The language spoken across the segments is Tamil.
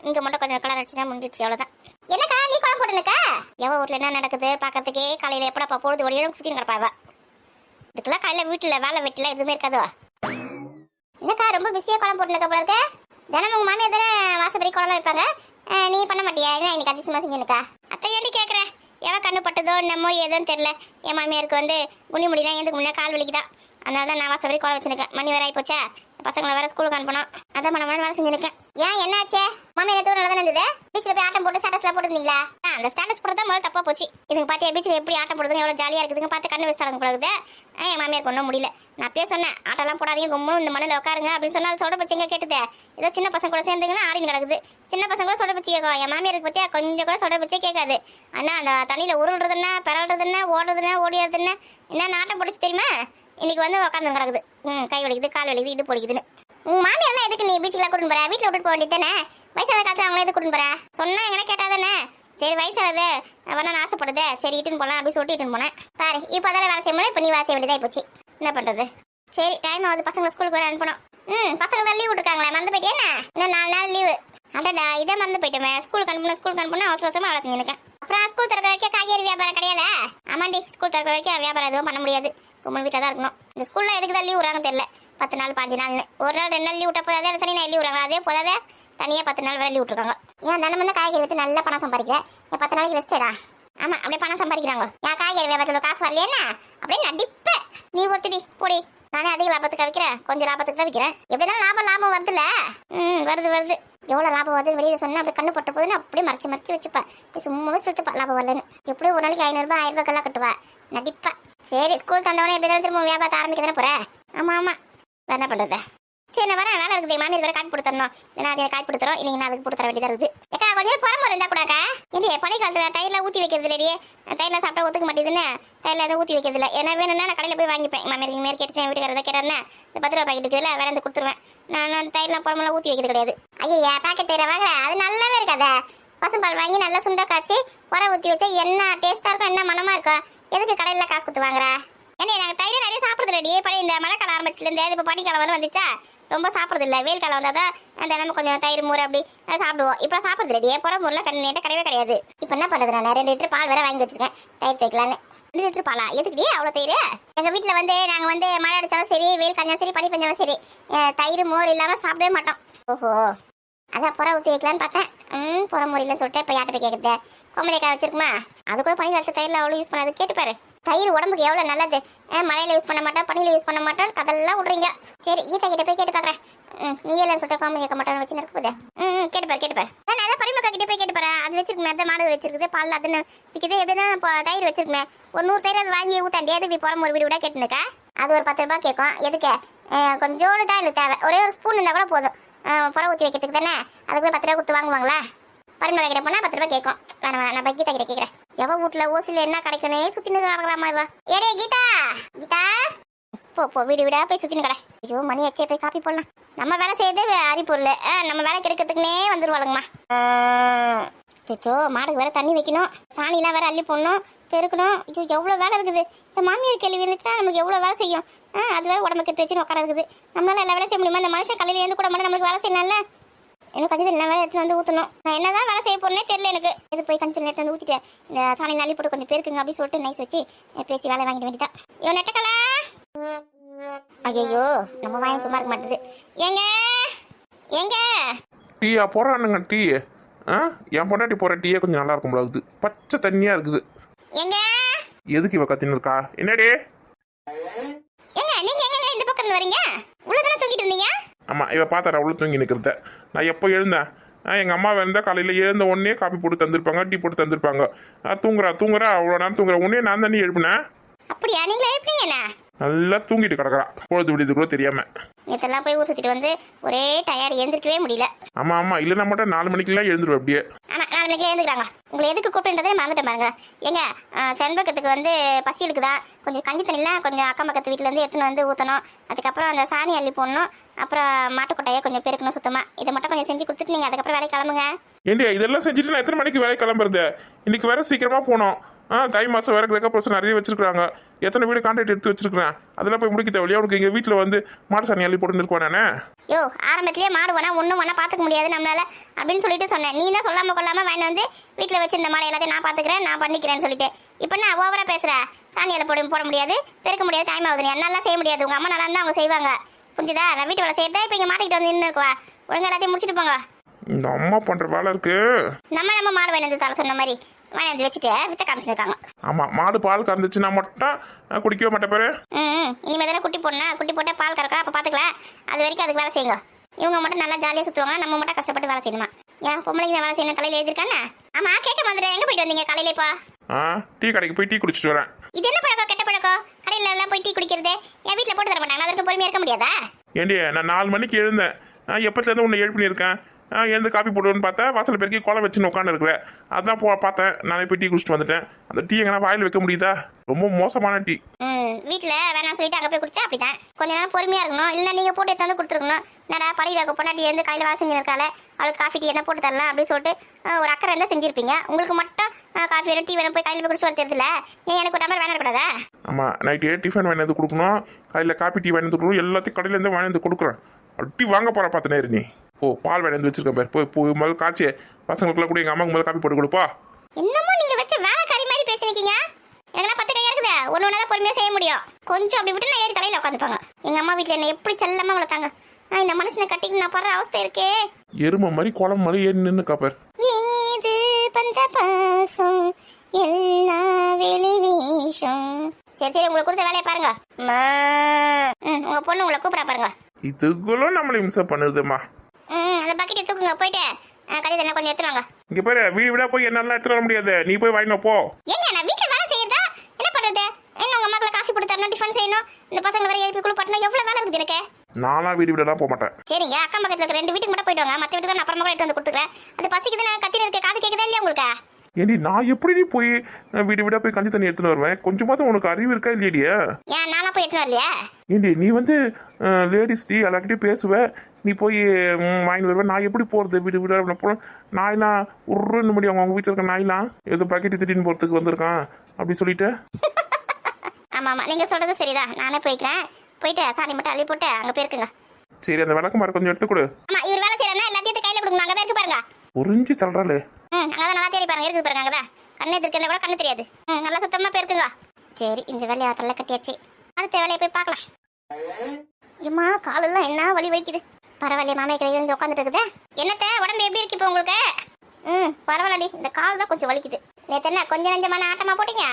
இங்க மட்டும் கொஞ்சம் கலர் அடிச்சுனா முடிஞ்சிச்சு, அவ்வளவுதான். என்னக்கா நீ குழம்பு போட்டுனுக்கா? எவ வீட்டுல என்ன நடக்குது பாக்கிறதுக்கே காலையில எப்படா பொழுது வழியும் சுத்தி கிடப்பாவ. இதுக்கெல்லாம் காலையில வீட்டுல வேலை வீட்டுல எதுவுமே இருக்காதோ. என்னக்கா ரொம்ப பிஸியா குழம்பு போட்டுனுக்க போல இருக்கு? தினமும் உங்க மாமியார் தானே வாசப்படி குழம்பு வைப்பாங்க, நீ பண்ண மாட்டியா? என்ன இன்னைக்கு அதிசயமா செஞ்சுனுக்கா? அத்தை ஏண்டி கேட்குற? எவ கண்ணு பட்டதோ என்னமோ ஏதோன்னு தெரியல, என் மாமியாருக்கு வந்து குனி முடியலாம், எதுக்கு முடியல, கால் வலிக்குதான். அதனால தான் நான் வாசப்படி குழம்பு வச்சுருக்கேன். மணி வேற ஆகி போச்சா, பசங்களை வேற ஸ்கூலுக்கு அனுப்பணும், அதான் மன வேலை செஞ்சுருக்கேன். ஏன் என்னாச்சே? மாமியார் எதுவும் நல்லா தானே இருந்தது? பீச்சில் போய் ஆட்டம் போட்டு ஸ்டேட்டஸ்லாம் போட்டுருந்தீங்களா? அந்த ஸ்டேட்டஸ் போட்டு தான் முதல்ல தப்பா போச்சு. இதுக்கு பார்த்தியா பீச்சில் எப்படி ஆட்டம் போடுதுங்க, எவ்வளோ ஜாலியாக இருக்குதுங்க, பார்த்து கண்ணு வச்சுட்டாங்க போடுது. என் மாமியாருக்கு ஒன்றும் முடியல. நான் அப்பயே சொன்னேன், ஆட்டெல்லாம் போடாதீங்க, கும்மும் இந்த மண்ணில் உட்காருங்க அப்படின்னு சொன்னால் சொல்கிற பச்சு எங்கே கேட்டுது? ஏதோ சின்ன பசங்க கூட சேர்ந்துங்கன்னா ஆடின்னு கிடக்குது. சின்ன பசங்க கூட சொல்கிற பச்சு கேட்கும். என் மாமியாருக்கு பற்றியா கொஞ்சம் கூட சொல்கிற பச்சே கேட்காது. ஆனால் அந்த தண்ணியில் உருள்றதுன்னா பிறல்றதுன்னா ஓடுறதுன்னா ஓடிடுறதுன்னா என்ன ஆட்டம் போட்டுச்சு தெரியுமா? இன்னைக்கு வந்து உட்காந்து கிடக்குது. கை வலிக்குது, கால் வலிக்குது, இடுப்பு வலிக்குதுன்னு. மாமியாரெல்லாம் எதுக்கு நீ பீச்சுக்குலாம் கூட்டின்னு போற? வீட்டில் விட்டுட்டு போக வேண்டியது தானே? வயசான காலத்தில் அவங்களே எதுக்கு கூட்டின்னு போற? சொன்னா எங்கன்னா கேட்டா தானே? சரி வயசானது வேணா ஆசைப்படுது, சரி இட்டுன்னு போகலாம் அப்படின்னு சொல்லிட்டு இட்டுன்னு போனேன். பாரு இப்போ அதால வேலை செய்ய முடியல, இப்போ நீ வேலை செய்ய வேண்டியதாக போச்சு. என்ன பண்ணுறது? சரி டைம் ஆகுது, பசங்க ஸ்கூலுக்கு வர அனுப்பணும். பசங்க தான் லீவ் விட்டுருக்காங்களே, மறந்து போயிட்டே என்ன? இன்னும் 4 நாள் லீவு. அடடா இதே மறந்து போயிட்டோமே. ஸ்கூலுக்கு அனுப்பணும் அவசர அவசரமா வேலை செஞ்சுருக்கேன். அப்புறம் ஸ்கூல் திறக்க வரைக்கும் காய்கறி வியாபாரம் கிடையாதா? ஆமாண்டி, ஸ்கூல் திறக்க வரைக்கும் வியாபாரம் எதுவும் பண்ண முடியாது. கும்பல் வீட்டில் தான் இருக்கணும். இந்த ஸ்கூலில் எதுக்கு தான் லீவ் விடுறாங்கன்னு தெரியல. 10 நாள் 15 நாள்னு ஒரு நாள் 2 நாள் லீவ் விட்டா போதாதே, சனி நான் லீவ் விடுறாங்க. அதே போதாதே தனியாக 10 நாள் வரை லீவ் விட்டுருக்காங்க. ஏன் தினமும் தான் காய்கறி விற்று நல்லா பணம் சம்பாதிக்கிறேன். 10 நாளைக்கு ரெஸ்டடா? ஆமாம் அப்படியே பணம் சம்பாதிக்கிறாங்க. ஏன் காய்கறி வியாபாரத்தில் காசு வரலையேன்னா அப்படியே நடிப்பேன். நீ ஒருத்தடி போடி. நானே அதிக லாபத்துக்கு விற்கிறேன், கொஞ்சம் லாபத்துக்கு தான் விற்கிறேன். எப்படிதான் லாபம் வருதுல்ல? வருது. எவ்வளோ லாபம் வருது வெளியில் சொன்னால் அப்படி கண்ணு போட்ட போதுன்னு அப்படியே மறைச்சு வச்சுப்பா. சும்மாவே சுற்றுப்பா லாபம் வரலன்னு. எப்படியும் ஒரு நாளைக்கு 500 ரூபாய் 1000 ரூபாய்க்கெல்லாம் கட்டுவா. நடிப்பா. சரி ஸ்கூல் தந்தவொடனே எப்படி தான் திரும்ப வியாபாரத்தை ஆரம்பிக்க தானே போகிறேன். ஆமாம் வேறு என்ன பண்ணுறது? சரி நான் வரேன், வேலை இருக்குது. மாமியார் வேறு காப்பி கொடுத்துடணும். இல்லைனா அதை காப்பி கொடுத்துறோம். இன்னைக்கு நான் அதுக்கு கொடுத்துற வேண்டியதாக இருக்குது. ஏக்கா கொஞ்சம் புறம்பு இருந்தால் கூடாக்கா. இல்லையே பனி காலத்தில் தயிரில் ஊற்றி வைக்கிறது இல்லையே. தயிரில் சாப்பிட்டா ஒத்துக்க மாட்டேதுன்னு தயிரில் எதுவும் ஊற்றி வைக்கிறது இல்லை. ஏன்னா வேணும்னா நான் கடையில் போய் வாங்கிப்பேன். மாமியாருக்கு மேலே கேட்டுச்சேன், வீட்டுக்காரர் தான் கேட்டாருன்னா இந்த 10 ரூபா பாக்கெட் இருக்குதுல்ல, வேலை வந்து கொடுத்துருவேன். நான் தயிரெலாம் புறமெல்லாம் ஊற்றி வைக்கிறது கிடையாது. ஐயா பாக்கெட் தயிரை வாங்குற அது நல்லாவே இருக்காதே. பசும்பால் வாங்கி நல்லா சுண்டை காய்ச்சி புற ஊற்றி வச்சா என்ன டேஸ்ட்டாக இருக்கும், என்ன மனமாக இருக்கும். எதுக்கு கடையில் காசு கொடுத்து வாங்குற? ஏன்னா நாங்கள் தயிர் நிறைய சாப்பிட்றது இல்லையே. பனி இந்த மழைக்காலம் ஆரம்பிச்சிலேருந்து இப்போ பனிக்காலம் வந்து வந்துச்சா ரொம்ப சாப்பிட்றது இல்லை. வெயில் காலம் வந்தால் தான் தினமும் கொஞ்சம் தயிர் மூரை அப்படி சாப்பிடுவோம். இப்போ சாப்பிட்றது இல்லையே. புறம்பூரில் கண்ணிட்ட கிடையவே கிடையாது. இப்போ என்ன பண்ணுறது? நான் 2 லிட்டர் பால் வேற வாங்கி வச்சிருக்கேன் தயிர் தைக்கலான்னு. 2 லிட்டர் பாலா? எதுக்குடி அவ்வளோ தயிர்? எங்கள் வீட்டில் வந்து நாங்கள் வந்து மழை அடித்தாலும் சரி, வெயில் காஞ்சாலும் சரி, பனி பெஞ்சாலும் சரி, தயிர் மோர் இல்லாமல் சாப்பிடவே மாட்டோம். ஓஹோ அதான் புற ஊற்றி வைக்கலான்னு பார்த்தேன். புற முறையிலன்னு சொல்லிட்டு இப்போ யார்ட்ட போய் கேட்குறது? கொம்பரைக்காய் வச்சிருக்குமா? அது கூட பனி காலத்து தயிரில் அவ்வளோ யூஸ் பண்ணாது. கேட்டுப்பாரு. தயிர் உடம்புக்கு எவ்வளோ நல்லது. மழையில் யூஸ் பண்ண மாட்டோம், பனியில் யூஸ் பண்ண மாட்டோம், கதெல்லாம் விட்றீங்க. சரி கீதா கிட்ட போய் கேட்டு பார்க்குறேன். நீ இல்லைன்னு சொல்லிட்டு காமி கேட்க மாட்டேன்னு வச்சு இருக்க போதே. கேட்டுப்பாரு. நான் அதான் பரிமக்கா கிட்டே போய் கேட்டுப்பாரு. அது வச்சிருக்குமே, அந்த மாடு வச்சிருக்குது, பால் அதுன்னு விற்கிது. எப்படி தான் இப்போ தயிர் வச்சிருக்குமே, ஒரு 100 தயிர் அது வாங்கி ஊத்தாண்டி எதுக்கு புறம் ஒரு வீடு விட கேட்டுனுக்கா? அது ஒரு 10 ரூபாய் கேட்கும். எதுக்கு? கொஞ்சோடு தான் எனக்கு தேவை. ஒரே ஒரு ஸ்பூன் இருந்தால் கூட போதும். புற ஊற்றி வைக்கிறதுக்கு தானே. அதுக்கு 10 ரூபா கொடுத்து வாங்குவாங்களா? பரிமளா கிட்ட போனால் 10 ரூபாய் கேட்கும். வேணாம் நான் கீதா கிட்ட கேட்குறேன். எவ வீட்டில் ஓசியில் என்ன கிடைக்கணே சுற்றினு நடக்கலாமா இவ? ஏடே கீதா போ வீடு வீடா போய் சுற்றினு கடை. ஐயோ மணி வச்சே போய் காப்பி போடலாம். நம்ம வேலை செய்யறதே அரிப்பொருள். நம்ம வேலை கிடைக்கிறதுக்குனே வந்துருவாளுங்கம்மா. சோ மாடுக்கு வேற தண்ணி வைக்கணும், சாணிலாம் வேற அள்ளி போடணும், பெருக்கணும். ஐயோ எவ்வளோ வேலை இருக்குது. இந்த மாமியார் கேள்வி இருந்துச்சுன்னா நம்மளுக்கு எவ்வளோ வேலை செய்யும். அது வேற உடம்புக்கு எடுத்து வச்சுன்னு உட்கார இருக்குது. நம்மளால எல்லா வேலை செய்ய முடியுமா? இந்த மனுஷன் கலையில இருந்து கூட மட்டும் நம்மளுக்கு வேலை செய்யணும்ல. எனக்கு கஞ்சி தண்ணி வேலை எடுத்துன்னு வந்து ஊற்றணும். நான் என்னதான் வேலை செய்ய போறேனே தெரியல எனக்கு. இது போய் கஞ்சி தண்ணி எடுத்து வந்து ஊற்றிட்டேன். இந்த சாணி நாளி போட்டு கொஞ்சம் பெருக்குங்க அப்படின்னு சொல்லிட்டு நைஸ் வச்சு பேசி வேலை வாங்கிட்டு வேண்டியதான். இவன் நெட்டக்கலா ஐயோ நம்ம வாங்கி சும்மா இருக்க மாட்டேது. ஏங்க டீயா போறானுங்க? டீ என் பொண்டாட்டி போற டீயே கொஞ்சம் நல்லா இருக்கும் போல இருக்குது. பச்சை தண்ணியா இருக்குது. ஏங்க எதுக்கு இவ கத்தின்னு இருக்கா? என்னடி? நீங்க எங்க இந்த பக்கம் வரீங்க? உள்ளதானே தூங்கிட்டு இருந்தீங்க. ஆமா இவ பார்த்தா அவ்வளோ தூங்கி நிற்கிறத. நான் எப்போ எழுந்தேன்? எங்கள் அம்மா இருந்தால் காலையில் எழுந்த உடனே காப்பி போட்டு தந்துருப்பாங்க, டீ போட்டு தந்துருப்பாங்க. தூங்குறா அவ்வளோ நேரம் தூங்குற உடனே நான் தண்ணி எழுப்பினேன். அப்படியா? நீங்களா எழுப்பினீங்கண்ணா? நல்லா தூங்கிட்டு கிடக்குறா, பொழுது விடுது கூட தெரியாம. நேற்றெல்லாம் போய் ஊர் சுற்றிட்டு வந்து ஒரே டயர்டு, எழுந்திருக்கவே முடியல. ஆமாம் இல்லைன்னா மட்டும் 4 மணிக்கெல்லாம் எழுந்துருவேன் அப்படியே. ஆமாம் 4 மணிக்கெல்லாம் எழுந்துக்கிறாங்க. உங்களை எதுக்கு கூப்பிட்டுன்றதே மறந்துட்டு பாருங்க. எங்க செண்பகத்துக்கு வந்து பசி இருக்குதா? கொஞ்சம் கஞ்சி தண்ணிலாம் கொஞ்சம் அக்கம் பக்கத்து வீட்டிலேருந்து எடுத்துன்னு வந்து ஊற்றணும். அதுக்கப்புறம் அந்த சாணி அள்ளி போடணும். அப்புறம் மாட்டுக்கொட்டையை கொஞ்சம் பெருக்கணும் சுத்தமாக. இதை மட்டும் கொஞ்சம் செஞ்சு கொடுத்துட்டு நீங்கள் அதுக்கப்புறம் வேலை கிளம்புங்க. ஏண்டியா இதெல்லாம் செஞ்சுட்டு நான் எத்தனை மணிக்கு வேலை கிளம்புறது? இன்னைக்கு வேற சீக்கிரமாக போனோம். தை மாதம் வேற கிரக பிரச்சனை நிறைய வச்சிருக்காங்க. எத்தனை வீடு கான்ட்ராக்ட் எடுத்து வச்சிருக்கிறேன். அதெல்லாம் போய் முடிக்க தேவையில்லையா உனக்கு? எங்கள் வீட்டில் வந்து மாடு சாணி அள்ளி போட்டு இருக்கோம் நானே. யோ ஆரம்பத்திலேயே மாடு வேணா ஒன்றும் வேணா பார்த்துக்க முடியாது நம்மளால அப்படின்னு சொல்லிட்டு சொன்னேன். நீ தான் சொல்லாம கொள்ளாம வாங்கி வந்து வீட்டில் வச்சிருந்த மாடை எல்லாத்தையும் நான் பார்த்துக்கிறேன், நான் பண்ணிக்கிறேன்னு சொல்லிட்டு இப்போ நான் ஓவரா பேசுற. சாணியில் போட முடியாது, பெருக்க முடியாது, டைம் ஆகுது. நீ என்னாலாம் செய்ய முடியாது. உங்க அம்மா நல்லா இருந்தால் அவங்க செய்வாங்க, புரிஞ்சுதா? நான் வீட்டு வேலை செய்யறதா இப்போ இங்கே மாட்டிக்கிட்டு வந்து நின்று இருக்குவா. ஒழுங்கா எல்லாத்தையும் முடிச்சுட்டு போங்க. இந்த அம்மா பண்ணுற வேலை இருக்கு. நம்ம மாடு வேணும் தர சொன்ன மாதிரி வாங்கி வச்சுட்டு வித்த காமிச்சிருக்காங்க. ஆமாம், மாடு பால் கறந்துச்சுன்னா மட்டும் குடிக்கவே மாட்டேன் பேரு. இனிமேல் தானே குட்டி போடணும். குட்டி போட்டால் பால் கறக்கா, அப்போ பார்த்துக்கலாம். அது வரைக்கும் அதுக்கு வேலை செய்யுங்க. இவங்க மட்டும் நல்லா ஜாலியாக சுற்றுவாங்க, நம்ம மட்டும் கஷ்டப்பட்டு வேலை செய்யணுமா? ஏன் பொம்பளைங்க வேலை செய்யணும் தலையில் எழுதிருக்கானே? ஆமாம், கேட்க மாதிரி எங்கே போயிட்டு வந்தீங்க காலையில? இப்போ டீ கடைக்கு போய் டீ குடிச்சிட்டு வரேன். இது என்ன பழக்கம், கெட்ட பழக்கம்? கடையில் எல்லாம் போய் டீ குடிக்கிறது என் வீட்டில் போட்டு தர மாட்டாங்க. அதற்கு பொறுமையாக இருக்க முடியாதா? ஏண்டி நான் 4 மணிக்கு எழுந்தேன். எப்போத்துலேருந்து உன்னை எழுப்பி இருக்கேன். எழுந்து காப்பி போடுவேன்னு பார்த்தா வாசல் பெருக்கி கோலம் வச்சுன்னு உட்காந்து இருக்கிறேன். அதான் பார்த்தேன். நானே போய் டீ குடிச்சிட்டு வந்துட்டேன். அந்த டீ எங்கன்னா வாயில் வைக்க முடியுதா? ரொம்ப மோசமான டீ. வீட்டில் வேணாம் சொல்லிட்டு அங்கே போய் குடிச்சா அப்படிதான். கொஞ்ச நேரம் பொறுமையாக இருக்கணும். இல்லைன்னா நீங்கள் போட்டு எடுத்து வந்து கொடுத்துருக்கணும். என்னடா படியில் பொண்ணாட்டி எழுந்து கையில் வேலை செஞ்சுருக்காள், அவளுக்கு காஃபி டீ என்ன போட்டு தரலாம் அப்படின்னு சொல்லிட்டு ஒரு அக்கறை இருந்தால் செஞ்சுருப்பீங்க. உங்களுக்கு மட்டும் காஃபி வேணும், டீ வேணும், போய் கையில் போய் குடிச்சு வர தெரியல. ஏன் எனக்கு ஒரு டம்ளர் வேணாம் கூடாதா? ஆமாம், நைட்டு டிஃபன் வாங்கி வந்து கொடுக்கணும், கையில் காஃபி டீ வாங்கி வந்து கொடுக்கணும். எல்லாத்தையும் கடையிலேருந்து வாங்கி வந்து கொடுக்குறேன். டீ வாங்க போகிற பார்த்தனே நீ. பால் வேணி வந்து வச்சிருக்கேன் பேர். போய் முதல்ல காய்ச்சி பசங்களுக்குலாம் கூட எங்கள் அம்மாவுக்கு முதல்ல காப்பி போட்டு கொடுப்பா. என்னமோ நீங்கள் வச்ச வேலைக்காரி மாதிரி பேசினிக்கீங்க. எனக்கு 10 கையா இருக்குது. ஒன்று ஒன்றா பொறுமையாக செய்ய முடியும். கொஞ்சம் அப்படி விட்டு நான் ஏறி தலையில் உட்காந்துப்பாங்க. எங்கள் அம்மா வீட்டில் என்ன எப்படி செல்லமாக வளர்த்தாங்க. இந்த மனுஷனை கட்டிட்டு நான் படுற அவஸ்தை இருக்கே. எருமை மாதிரி குளம் மாதிரி ஏறி நின்று காப்பர். ஏது பந்த பாசம் எல்லா வெளி வீஷம். சரி உங்களுக்கு கொடுத்த வேலையை பாருங்க. உங்க பொண்ணு உங்களை கூப்பிடா பாருங்க. இதுக்குள்ள நம்மளை இம்சை பண்ணுதுமா. அந்த பக்கெட்டை தூக்குங்க, போயிட்டு கறி தண்ணி கொஞ்சம் எடுத்துவாங்க. இங்க பாரு, வீடு விட போய் என்னால எடுத்துட்டு வர முடியாது. நீ போய் வாங்கினோ போ. ஏங்க நான் வீட்டுல வேலை செய்யறதா என்ன பண்றது? என்ன உங்க அம்மாக்களை காஃபி போட்டு தரணும், டிஃபன் செய்யணும், இந்த பசங்க வேற எழுப்பி குளிப்பாட்டணும், எவ்வளவு வேலை இருக்குது எனக்கு. நானா வீடு விடலாம் போக மாட்டேன். சரிங்க, அக்கம் பக்கத்துல இருக்க 2 வீட்டுக்கு மட்டும் போயிட்டு வாங்க. மற்ற வீட்டுக்கு நான் அப்புறமா கூட எடுத்து வந்து கொடுத்துக்கிறேன். அது பசிக்குது, நான் கத்தின இருக்க காது கேட்குதா இல்லையா உங்களுக்கு? ஏண்டி நான் எப்படி போய் வீடு விட போய் கஞ்சி தண்ணி எடுத்துன்னு வருவேன்? கொஞ்சமாவது உனக்கு அறிவு இருக்கா இல்லையா? ஏன் நானா போய் எடுத்துன்னு வரலையா? ஏண்டி நீ வந்து லேடிஸ் டீ எல்லார்கிட்டையும் பேசுவ, நீ போய் வாங்கி வருவேன். நான் எப்படி போகிறது வீடு விட? போகிறேன் நாயெல்லாம் உருன்னு முடியும். அவங்க வீட்டில் இருக்க நாயெல்லாம் ஏதோ பக்கெட்டு திட்டின்னு போகிறதுக்கு வந்திருக்கான் அப்படி சொல்லிட்டு. ஆமாம், நீங்கள் சொல்கிறது சரிதான். நானே போய்க்கிறேன். போயிட்டு சாணி மட்டும் அள்ளி போட்டு அங்கே போயிருக்குங்க. சரி, அந்த விளக்கு மாதிரி கொஞ்சம் எடுத்து கொடு. ஆமாம், இவர் வேலை செய்யறேன்னா எல்லாத்தையும் கையில் கொடுங்க. அங்கே தான் இருக்கு பாருங்க. உறிஞ்சி தள்ளுறாளே. அங்கே தான் நல்லா தேடி பாருங்க, இருக்குது பாருங்க. அங்கே தான் கண்ணு இருக்கிறத கூட கண்ணு தெரியாது. நல்லா சுத்தமாக போயிருக்குங்க. சரி, இந்த வேலையை தள்ள கட்டியாச்சு. அடுத்த வேலையை போய் பார்க்கலாம். ஏம்மா காலெல்லாம் என்ன வலி வலிக்குது. பரவாயில்லையே, மாமே கை வந்து உட்காந்துட்டு இருக்குது. என்னத்த உடம்பு எப்படி இருக்கு இப்போ உங்களுக்கு? பரவாயில்லடி, இந்த கால் தான் கொஞ்சம் வலிக்குது. நேற்று என்ன கொஞ்சம் நஞ்சமான ஆட்டமா போட்டீங்க?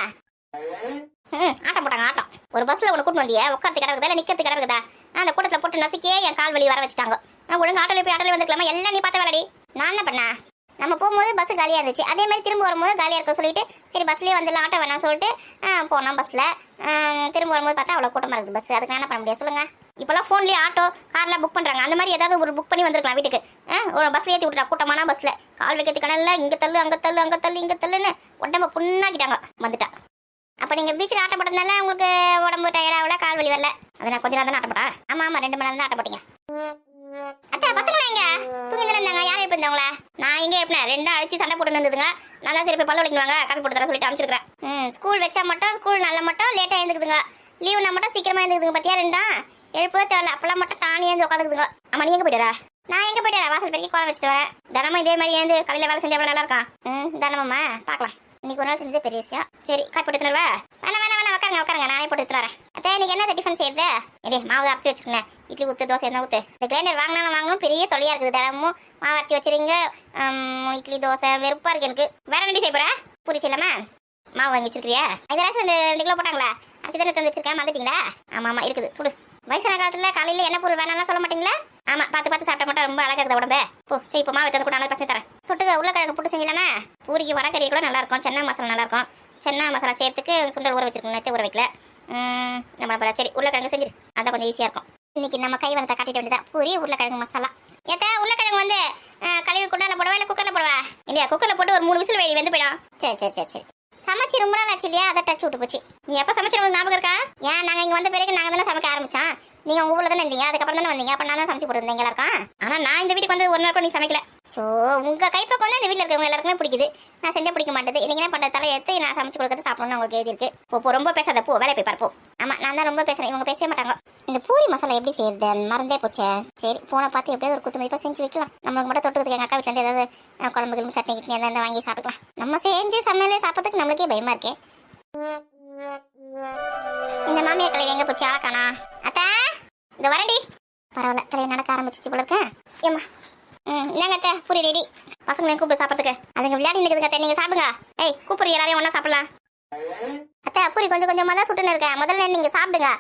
ஆட்டம் போட்டாங்க ஆட்டம். ஒரு பஸ்ல ஒன்று கூட்டு வந்தியே, உட்காந்து கிடக்குதா இல்லை நிற்கிறது கிடக்குதா? அந்த கூட்டத்தில் போட்டு நசுக்கியே என் கால் வலி வர வச்சுட்டாங்க. நான் ஒழுங்கு ஆட்டோல போய் ஆட்டோல வந்துக்கலாமா? எல்லாம் நீ பார்த்த வேலைடி. நான் என்ன பண்ணேன்? நம்ம போகும்போது பஸ் காலியாக இருந்துச்சு, அதே மாதிரி திரும்ப வரும்போது காலியாக இருக்க சொல்லிட்டு சரி பஸ்லேயே வந்துடலாம், ஆட்டோ வேணாம் சொல்லிட்டு போனோம் பஸ்ஸில். திரும்ப வரும்போது பார்த்தா அவ்வளோ கூட்டமாக இருக்குது பஸ். அதுக்கு நான் என்ன பண்ண முடியாது சொல்லுங்கள்? இப்போலாம் ஃபோன்லேயே ஆட்டோ கார்லாம் புக் பண்ணுறாங்க. அந்த மாதிரி ஏதாவது ஒரு புக் பண்ணி வந்துருக்கலாம் வீட்டுக்கு. ஒரு பஸ்ஸில் ஏற்றி விட்டுறா, கூட்டமான பஸ்ஸில் கால் வைக்கிறதுக்கு கடலில் இங்கே தள்ளு அங்கே தள்ளு அங்கே தள்ளு இங்கே தள்ளுன்னு உடம்ப புண்ணாக்கிட்டாங்க வந்துட்டா. அப்போ நீங்கள் பீச்சில் ஆட்டம் போட்டதுனால உங்களுக்கு உடம்பு டயர்டாகல, கால் வலி வரல. அதை நான் கொஞ்ச நேரம் தான் ஆட்டம் போட்டேன். ஆமாம் 2 மணி நேரம் தான் ஆட்டம் போட்டீங்க. அத்தா பசங்களா எங்க தூங்கி தானே இருந்தாங்க? யாரும் எப்படி இருந்தாங்களா? நான் எங்கே எப்படின்னா 2 அழைச்சி சண்டை போட்டு இருந்ததுங்க. நான் தான் சரி போய் பல்ல வலிக்குவாங்க, காப்பி போட்டு தர சொல்லிட்டு அமைச்சிருக்கிறேன். ஸ்கூல் வச்சா மட்டும் ஸ்கூல் நல்ல மட்டும் லேட்டாக எழுந்துக்குதுங்க. லீவுனா மட்டும் சீக்கிரமாக எழுந்துக்குதுங்க. பார்த்தியா 2 எழுப்பவே தேவையில்ல. அப்பெல்லாம் மட்டும் தானே எழுந்து உட்காந்துக்குதுங்க. ஆமா, நீ எங்கே போயிட்டாரா? நான் எங்கே போயிட்டாரா? வாசல் பெருக்கி கோலம் வச்சுட்டு வரேன். தினமும் இதே மாதிரி எழுந்து காலையில் வேலை செஞ்சா எவ்வளோ நல்லா இருக்கான். தினமும்மா பார்க்கலாம். இன்னைக்கு ஒரு நாள் செஞ்சதே பெரிய விஷயம். சரி காப்பி போட்டு எடுத்துருவா? வேணாம் உட்காருங்க, நானே போட்டு எடுத்து வரேன். அத்தா இன்னைக்கு என்ன டிஃபன் செய்யுது? மாவு அரைச்சி வச்சுருக்கேன். இட்லி ஊற்று, தோசை என்ன ஊற்று. இந்த கிரைண்டர் வாங்கணும் பெரிய தொல்லையாக இருக்குது. தினமும் மாவு அரைச்சி வச்சுருங்க. இட்லி தோசை வெறுப்பாக இருக்கு எனக்கு. வேற ரெண்டு செய்ய போகிறேன். பூரி செய்யலாமா? மாவு வாங்கி வச்சிருக்கியா? இதெல்லாம் 2 கிலோ போட்டாங்களா? அரிசி தானே தந்து வச்சிருக்கேன், மறந்துட்டீங்களா? ஆமாம் இருக்குது, சுடு. வயசான காலத்தில் காலையில் என்ன பொருள் வேணாம்லாம் சொல்ல மாட்டீங்களா? ஆமாம், பார்த்து சாப்பிட்டா மட்டும் ரொம்ப அழகாக இருக்குது உடம்பு. சரி இப்போ மாவு தந்து கூட நல்லா பசங்க தரேன். தொட்டுக்க உருளைக்கிழங்கு போட்டு செஞ்சலாமா? பூரிக்கு வடக்கறி கூட நல்லாயிருக்கும். சென்னா மசாலா நல்லாயிருக்கும். சென்னா மசாலா சேர்த்துக்கு சுண்டல் ஊற வச்சிருக்கோம், நேற்று ஊற வைக்கல. நம்ம சரி உருளைக்கிழங்கு செஞ்சிரு, அதான் கொஞ்சம் ஈஸியாக இருக்கும். இன்னைக்கு நம்ம கை வளத்தை காட்டிட்டு வேண்டியதான். பூரி உருளைக்கிழங்கு மசாலா. ஏத்தா உருளைக்கிழங்கு வந்து கழுவி குண்டால போடவா இல்லை குக்கரில் போடவா? இல்லையா, குக்கரில் போட்டு ஒரு 3 விசில் வெந்து போயிடும். சரி சமைச்சு ரொம்ப நாள் ஆச்சு இல்லையா? அதை டச் விட்டு போச்சு. நீ எப்போ சமைச்சு ஞாபகம் இருக்கா? ஏன் நாங்கள் இங்கே வந்த பிறகு நாங்கள் தானே சமைக்க ஆரம்பிச்சோம். நீங்க உங்க ஊர்ல தானே இருந்தீங்க, அதுக்கப்புறம் தானே வந்தீங்க. அப்ப நான் தான் சமைச்சு போட்டுருந்தேன் எல்லாருக்கும். ஆனா நான் இந்த வீட்டுக்கு வந்து ஒரு நாள் கூட நீ சமைக்கல. ஸோ உங்க கைப்பக்கம் வந்து இந்த வீட்டில் இருக்கவங்க எல்லாருக்குமே பிடிக்குது, நான் செஞ்ச பிடிக்க மாட்டேது. நீங்க என்ன பண்ற, தலை எடுத்து நான் சமைச்சு கொடுக்கறது சாப்பிடணும்னு உங்களுக்கு எழுதி இருக்கு. இப்போ ரொம்ப பேசாத, போ வேலை போய் பார்ப்போம். ஆமா நான் தான் ரொம்ப பேசுறேன், இவங்க பேசவே மாட்டாங்க. இந்த பூரி மசாலா எப்படி செய்யுது மறந்தே போச்சே. சரி போனை பார்த்து எப்படியாவது ஒரு குத்து மதிப்பாக செஞ்சு வைக்கலாம். நம்மளுக்கு மட்டும் தொட்டுக்கிறதுக்கு எங்கள் அக்கா வீட்டில் இருந்து ஏதாவது குழம்பு கிழம்பு சட்னி கிட்னி எதாவது வாங்கி சாப்பிட்டுக்கலாம். நம்ம செஞ்சு சமையலே சாப்பிட்றதுக்கு நம்மளுக்கே பயமா இருக்கே. இந்த மாமியார் கலை எங்க போச்சு, ஆக்கானா? அத்தா இங்க வரண்டி. பரவாயில்ல, தலையை நடக்க ஆரம்பிச்சிச்சு போல இருக்கேன். ஏம்மா என்னங்க அத்தை, பூரி ரெடி. பசங்களையும் கூப்பிட்டு சாப்பிட்றதுக்கு. அதுங்க விளையாடி நிற்குதுங்க அத்தை, நீங்க சாப்பிடுங்க. ஏய் கூப்பிடு, எல்லாரையும் ஒன்றா சாப்பிடலாம். அத்தை பூரி கொஞ்சம் கொஞ்சமாக தான் சுட்டுன்னு இருக்கேன், முதல்ல நீங்க சாப்பிடுங்க.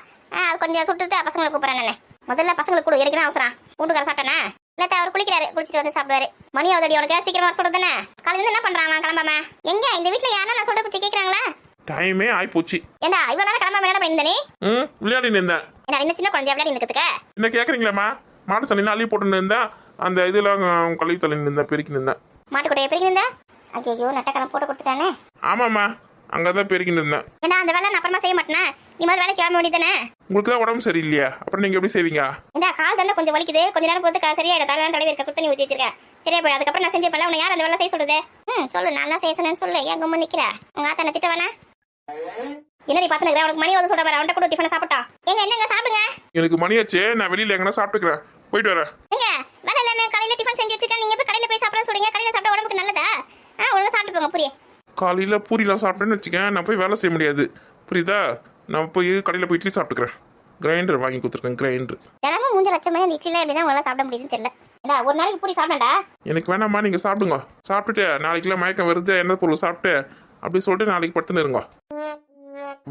அது கொஞ்சம் சுட்டுட்டு பசங்களை கூப்பிட்றேன் நான். முதல்ல பசங்களுக்கு கொடு, இருக்குன்னா அவசரம். வீட்டுக்கார சாப்பிட்டேனே இல்லத்த, அவர் குளிக்கிறாரு, குளிச்சுட்டு வந்து சாப்பிடுவாரு. மணி ஆகுதடி உனக்கு, சீக்கிரமா சொல்றதுன்னு. காலையில என்ன பண்றான் அவன் கிளம்பாம? எங்க இந்த வீட்டுல யாரா நான் சொல்ற பத்தி கேக்குறாங்களா? டைமே ஆயிப்போச்சு. ஏண்டா இவ்வளவு நேரம் கிளம்பாம என்ன பண்ணிருந்த நீ? விளையாடி இருந்தேன். என்ன இன்னும் சின்ன குழந்தையா விளையாடி நிக்கிறதுக்கு? என்ன கேக்குறீங்களாம்மா? மாட்டு சனினா அள்ளி போட்டு இருந்தேன், அந்த இதெல்லாம் கழுவி தள்ளி இருந்தேன், பெருக்கி இருந்தேன். மாட்டுக்கூட பெருக்கி இருந்தா? ஐயோ நட்டக்கலம் போட்டு கொடுத்துட்டானே. ஆமாம்மா, அங்கதான் பெருக்கின்னு இருந்தேன். ஏன்னா அந்த வேலை நான் அப்புறமா செய்ய மாட்டேனா? நீ மாதிரி வேலைக்கு கிளம்ப வேண்டியதானே? உங்களுக்கு தான் உடம்பு சரியில்லையா, அப்புறம் நீங்க எப்படி செய்வீங்க? ஏண்டா கால் தானே கொஞ்சம் வலிக்குது, கொஞ்ச நேரம் பொறுத்து சரியாயிடும். காலையில தடவி இருக்க சுத்தண்ணி ஊற்றி வச்சிருக்கேன், சரியா போய் அதுக்கப்புறம் நான் செஞ்சு பண்ணல. உன்னை யார் அந்த வேலை செய்ய சொல்றது? சொல்லு, நான் தான் செய்ய சொன்னேன்னு சொல்லு. ஏன் கும்ப நிக்கிற? உங்க ஆத்தனை திட்ட வேணா? என்னடி பாத்துனே உனக்கு மணி வந்து சொல்ற பாரு, அவன்கிட்ட கூட டிஃபனை சாப்பிட்டா. எங்க என்னங்க சாப்பிடுங்க. எனக்கு மணியாச்சே, நான் வெளியில எங்கன்னா சாப்பிட்டுக்கிறேன், போயிட்டு வரேன். எங்க வேலை இல்லாம காலையில டிஃபன் செஞ்சு வச்சிருக்கேன், நீங்க போய் கடையில போய் சாப்பிட சொல்றீங்க. கடையில சாப்பிட்டா உடம்புக்கு நல்லதா? ஒழுங்கா சாப்பிட்டு போங்க. புரிய காலையில பூரிலாம் சாப்பிட்டேன்னு வச்சுக்கேன், நான் போய் வேலை செய்ய முடியாது, புரியுதா? நான் போய் கடையில் போய் இட்லி சாப்பிட்டுக்கிறேன். கிரைண்டர் வாங்கி கொடுத்துருக்கேன், கிரைண்டர். தினமும் மூஞ்ச லட்சமே அந்த இட்லிலாம் எப்படிதான் உங்களால சாப்பிட முடியுதுன்னு தெரியல. ஏடா ஒரு நாளைக்கு பூரி சாப்பிடா? எனக்கு வேணாம்மா, நீங்கள் சாப்பிடுங்க. சாப்பிட்டுட்டு நாளைக்குலாம் மயக்கம் வருது, என்ன பொருள் சாப்பிட்டு அப்படி சொல்லிட்டு நாளைக்கு படுத்துன்னு இருங்க.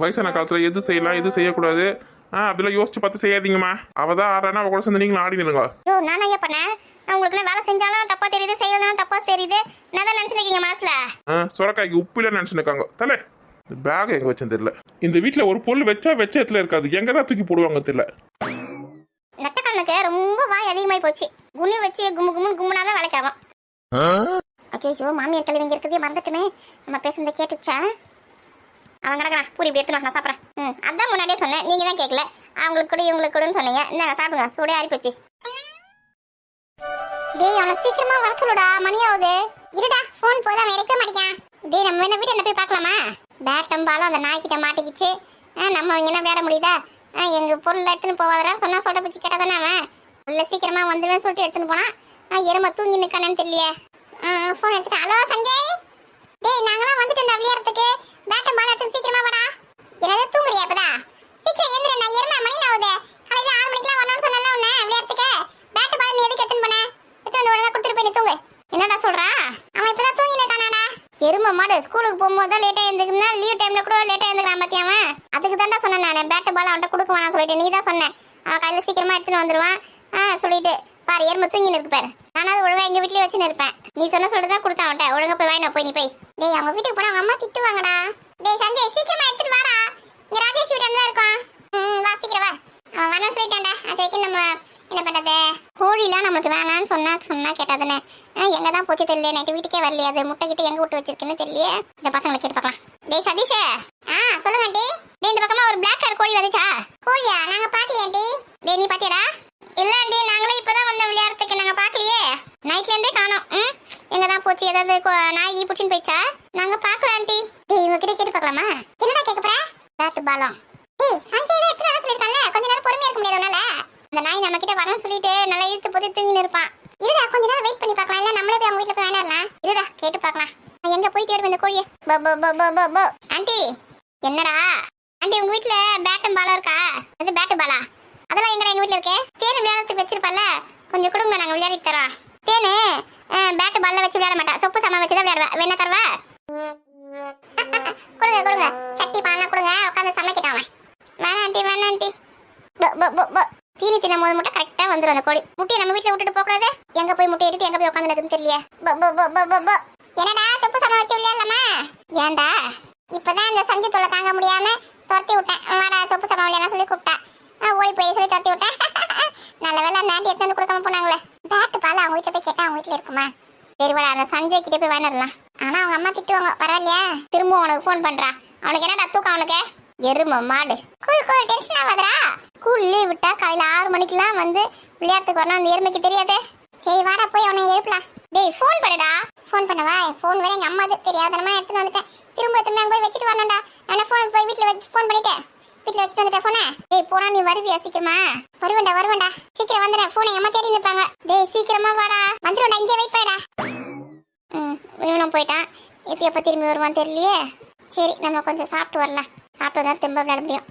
வயசான காலத்தில் எது செய்யலாம் எது செய்யக்கூடாது அப்படிலாம் யோசிச்சு பார்த்து செய்யாதீங்கம்மா. அவள் தான் ஆறானா அவள் கூட சேர்ந்து நீங்களும் ஆடி நிலுங்க. ஐயோ நான் ஐயா பண்ணேன், உங்களுக்கு வேலை செஞ்சாலும் தப்பா தெரியுது, செய்யலாம் தப்பா தெரியுது. நான் தான் நினைச்சிருக்கீங்க மனசுல. சுரக்காய்க்கு உப்பு இல்லை நினச்சிருக்காங்க. தலை இந்த பேக் எங்கே வச்சேன்னு தெரியல. இந்த வீட்டில் ஒரு பொருள் வச்ச இடத்துல இருக்காது, எங்கே தான் தூக்கி போடுவாங்க தெரியல. நட்டக்கண்ணுக்கு ரொம்ப வாய் அதிகமாகி போச்சு. குனி வச்சு கும்மு கும்முன்னு கும்முனாதான் வேலைக்காகும். அச்சோ மாமியார் கல்வி இங்கே இருக்கிறதே மறந்துட்டுமே. நம்ம பேசுறதை கேட்டுச்சா? அவன் கிடக்குறான், பூரி இப்படி எடுத்துன்னு நான் சாப்பிட்றேன். அதான் முன்னாடியே சொன்னேன், நீங்க தான் கேட்கல. அவங்களுக்கு கூட இவங்களுக்கு கூடன்னு சொன்னீங்க. இந்தாங்க சாப்பிடுங்க, சூடே ஆறி போச்சு. டேய் அவனை சீக்கிரமா வர சொல்லுடா, மணி ஆகுது. இருடா ஃபோன் போதா அவன் எடுக்க மாட்டேங்கான். டேய் நம்ம என்ன வீட்டு என்ன போய் பார்க்கலாமா? பேட்டும் பாலும் அந்த நாய்க்கிட்ட மாட்டிக்கிச்சு. நம்ம இங்க என்ன விளையாட முடியுதா? எங்க பொருள் எடுத்துன்னு போவாதரா சொன்னா சொல்ற பிச்சு கேட்டாதானே அவன் உள்ள சீக்கிரமா வந்துடுவேன் சொல்லிட்டு எடுத்துன்னு போனான். எருமை தூங்கி நிற்கானு தெரியலையே. ஃபோன் எடுத்துட்டேன். ஹலோ சஞ்சய், டேய் நாங்களாம் வந்துட்டோம் விளையாடுறதுக்கு. பேட்டும் பாலும் எடுத்து சீக்கிரமா வாடா. என்னது தூங்குறியா? அப்பதான் சீக்கிரம் எழுந்துரு, நான் எருமை மணி ஆகுது. காலையில 6 மணிக்கெல்லாம் வரணும்னு சொன்னல உன்ன விளையாடுறதுக்கு. பேட்டு பால் நீ எதுக்கு எடுத்துன்னு போன? எடுத்து வந்து ஒழுங்கா கொடுத்துட்டு போய் நீ தூங்கு. என்னடா சொல்றா? அவன் இப்பதான் தூங்கி நிற்கானாடா. எருமை மாடு ஸ்கூலுக்கு போகும்போது தான் லேட்டா எழுந்துக்குன்னா, லீவ் டைம்ல கூட லேட்டா எழுந்துக்கிறான் பாத்தியா அவன். அதுக்கு தான்டா சொன்னேன் நான், பேட்டு பால் அவன்கிட்ட கொடுக்க வேணாம் சொல்லிட்டு. நீ தான் சொன்னேன் அவன் காலையில சீக்கிரமா எடுத்துன்னு வந்துருவான் சொல்லிட்டு. பாரு எருமை தூங்கி நிற்கு பாரு. நானாவது ஒழுங்கா எங்க வீட்லயே வச்சுன்னு இருப்பேன். நீ சொன்ன சொல்லிட்டு தான் கொடுத்தான் அவன்கிட்ட. ஒழுங்கா போய் வாங்கினா போய் நீ போய். டேய் அவங்க வீட்டுக்கு போனா அவங்க அம்மா திட்டுவாங்கடா. டேய் சஞ்சய் சீக்கிரமா எடுத்துட்டு வாடா, இங்க ராஜேஷ் வீட்டு தான் இருக்கும். வா சீக்கிரம் வா. அவன் வேணாம் சொல்லிட்டான்டா. அது வரைக்கும் நம்ம என்ன பண்றது? கோழிலாம் நம்மளுக்கு வேணான்னு சொன்னா கேட்டாதானே. எங்க தான் போச்சு தெரியல, நைட்டு வீட்டுக்கே வரலையா? அது முட்டை கிட்ட எங்க விட்டு வச்சிருக்குன்னு தெரியல. இந்த பசங்களை கேட்டு பார்க்கலாம். டேய் சதீஷ். சொல்லுங்க ஆண்டி. டேய் இந்த பக்கமா ஒரு பிளாக் கலர் கோழி வந்துச்சா? கோழியா? நாங்க பாக்கலையே ஆண்டி. டேய் நீ பாத்தியாடா? இல்ல ஆண்டி, நாங்களே இப்பதான் வந்தோம் விளையாடுறதுக்கு, நாங்க பாக்கலையே. நைட்ல இருந்தே காணோம். எங்க தான் போச்சு? ஏதாவது நாய் புடிச்சின்னு போயிச்சா? நாங்க பாக்கல ஆண்டி. டேய் இவங்க கிட்ட கேட்டு பார்க்கலாமா? என்னடா கேட்க போற? பேட்டு பாலம். டேய் சஞ்சய் தான் எடுத்து வர சொல்லிருக்கான்ல, கொஞ்ச நேரம் பொறுமையா இருக்க முடியாது உன்னால? அந்த நாய் நம்ம கிட்ட வரணும்னு சொல்லிட்டு நல்லா இழுத்து போட்டு தூங்கி இருப்பான். இருடா கொஞ்ச நேரம் வெயிட் பண்ணி பார்க்கலாம், இல்ல நம்மளே போய் அவங்க வீட்டுல போய் வேண்டாம். இருடா கேட்டு பார்க்கலாம். எங்க போய் தேடுவேன் இந்த கோழியை. ஆண்டி என்னடா ஆண்டி உங்க வீட்டுல பேட்டும் பாலம் இருக்கா? அது பேட்டு பாலா? அதெல்லாம் எங்கடா எங்க வீட்டுல இருக்கே? தேனு விளையாடுறதுக்கு வச்சிருப்பல்ல, கொஞ்சம் கொடுங்க நாங்க விளையாடி தரோம். தேனு பேட்டு பால்ல வச்சு விளையாட மாட்டா, சொப்பு சாமான் வச்சுதான் விளையாடுவா. வேணா தருவா? கொடுங்க கொடுங்க, சட்டி பாலாம் கொடுங்க, உட்காந்து சமைக்கிட்டான். வேணா ஆண்டி வேணா ஆண்டி. தீனி தின்னும் போது மட்டும் கரெக்டா வந்துடும் அந்த கோழி. முட்டையை நம்ம வீட்டுல விட்டுட்டு போக கூடாது. எங்க போய் முட்டை எடுத்து எங்க போய் உட்காந்துருக்குன்னு தெரியல. என்னடா சொப்பு சாமான் வச்சு விளையாடலாமா? ஏன்டா இப்பதான் இந்த சஞ்சு தொலை தாங்க முடியாம துரத்தி விட்டேன். வாடா சொப்பு சாமான் விளையாட சொல்லி கூப்பிட்டேன். ஓடி போய் சொல்லி துரத்தி விட்டேன். நல்ல வேலை அந்த ஆண்டி எடுத்து வந்து கொடுக்காம போனாங்களே. பேட்டு பால் அவங்க வீட்டுல போய் கேட்டா அவங்க வீட்டுல இருக்குமா? சரி வாடா அந்த சஞ்சய் கிட்டே போய் வாங்கிடலாம். ஆனா அவங்க அம்மா திட்டுவாங்க. பரவாயில்லையா? திரும்ப உனக்கு ஃபோன் பண்றா. அவனுக்கு என்னடா தூக்கம் அவனுக்கு? எருமை மாடு. கூல் டென்ஷன் ஆகாதடா. ஸ்கூல் லீவ் விட்டா காலையில 6 மணிக்கெல்லாம் வந்து விளையாட்டுக்கு வரணும். அந்த எருமைக்கு தெரியாதே. சரி வாடா போய் அவனை எழுப்பலாம். டேய் ஃபோன் பண்ணுடா. ஃபோன் பண்ணவா? ஃபோன் வேற எங்க அம்மா தெரியாதனமா எடுத்துட்டு வந்துட்டேன். திரும்ப அங்க போய் வச்சுட்டு வரணும்டா. நான் ஃபோன் போய் வீட்ல வச்சு ஃபோன் பண்ணிட்டேன். வீட்ல வச்சுட்டு வந்துட்டேன் ஃபோனை. டேய் போனா நீ வருவியா சீக்கிரமா? வருவேன்டா. சீக்கிரம் வந்துடுறேன். ஃபோனை எங்க அம்மா தேடி நிப்பாங்க. டேய் சீக்கிரமா வாடா. வந்துடும்டா, இங்கே வெயிட் பண்ணுடா. இவனும் போயிட்டான். எப்ப திரும்பி வருவான்னு தெரியலையே. சரி நம்ம கொஞ்சம் சாப்பிட்டு வரலாம். சாப்பிட்டு தான் திரும்ப விளையாட முடியும்.